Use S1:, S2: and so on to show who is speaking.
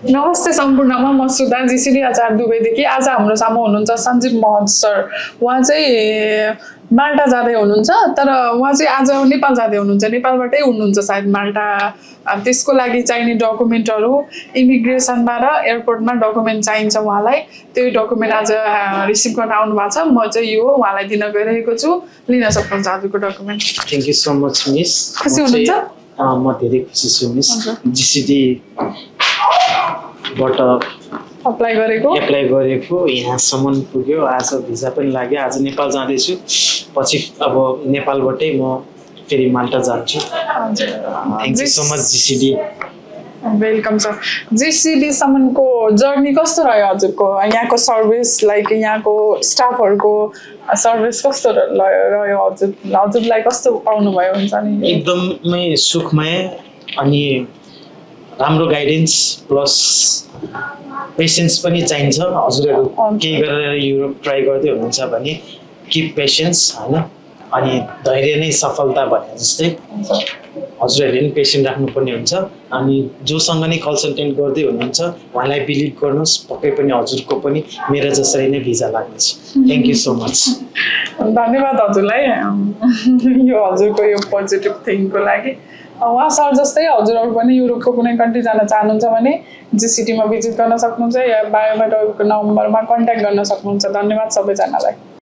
S1: नमस्ते सम्पूर्णमा म सुधा जीसीडी आचार्य दुबईदेखि। आज हाम्रो सामु हुनुहुन्छ सञ्जीव महत सर। उहाँ चाहिँ माल्टा जाँदै हुनुहुन्छ, तर उहाँ चाहिँ आज नेपाल जाँदै हुनुहुन्छ, नेपालबाटै हुनुहुन्छ सायद माल्टा। त्यसको लागि चाहिने डकुमेन्टहरू इमिग्रेसनमा र एयरपोर्टमा डकुमेन्ट चाहिन्छ उहाँलाई। त्यो डकुमेन्ट आज रिसिभ गर्न आउनु भएको छ। म चाहिँ यो उहाँलाई दिन गइरहेको छु। लिन सक्नुहुन्छ हजुरको document.
S2: Thank you so much miss.
S1: खुसी हुनुहुन्छ?
S2: म धेरै खुसी छु मिस। जीसीडी बाट
S1: एप्लाई गरेको
S2: यहाँसम्म पुग्यो। आज भिजा पनि लाग्यो। आज नेपाल जाँदैछु, पछि अब नेपालबाटै म फेरि माल्टा जान्छु। Thank you so much GCD.
S1: Welcome sir. GCD सम्मको जर्नी कस्तो रह्यो हजुरको? यहाँको सर्भिस लाइक यहाँको स्टाफहरूको सर्भिस कस्तो रह्यो? हजुरलाई कस्तो पाउनुभयो हुन्छ नि?
S2: एकदमै सुखमय अनि राम्रो गाइडेन्स प्लस पेसेन्स पनि चाहिन्छ। हजुरहरू केही गरेर युरोप ट्राई गर्दै हुनुहुन्छ भने किप पेसेन्स होइन, अनि धैर्य नै सफलता भने जस्तै हजुरहरूले पनि पेसेन्ट राख्नुपर्ने हुन्छ। अनि जोसँग नै कन्सल्टेन्ट गर्दै हुनुहुन्छ उहाँलाई बिलिभ गर्नुहोस्, पक्कै पनि हजुरको पनि मेरो जसरी नै भिजा लाग्नेछ। Thank you so much.
S1: धन्यवाद हजुरलाई यो हजुरको यो पोजिटिभ थिङ्कको लागि। उहाँ सर जस्तै हजुरहरू पनि युरोपको कुनै कन्ट्री जान चाहनुहुन्छ भने जीसीडीमा भिजिट गर्न सक्नुहुन्छ या बायोबाट नम्बरमा कन्ट्याक्ट गर्न सक्नुहुन्छ। धन्यवाद सबैजनालाई।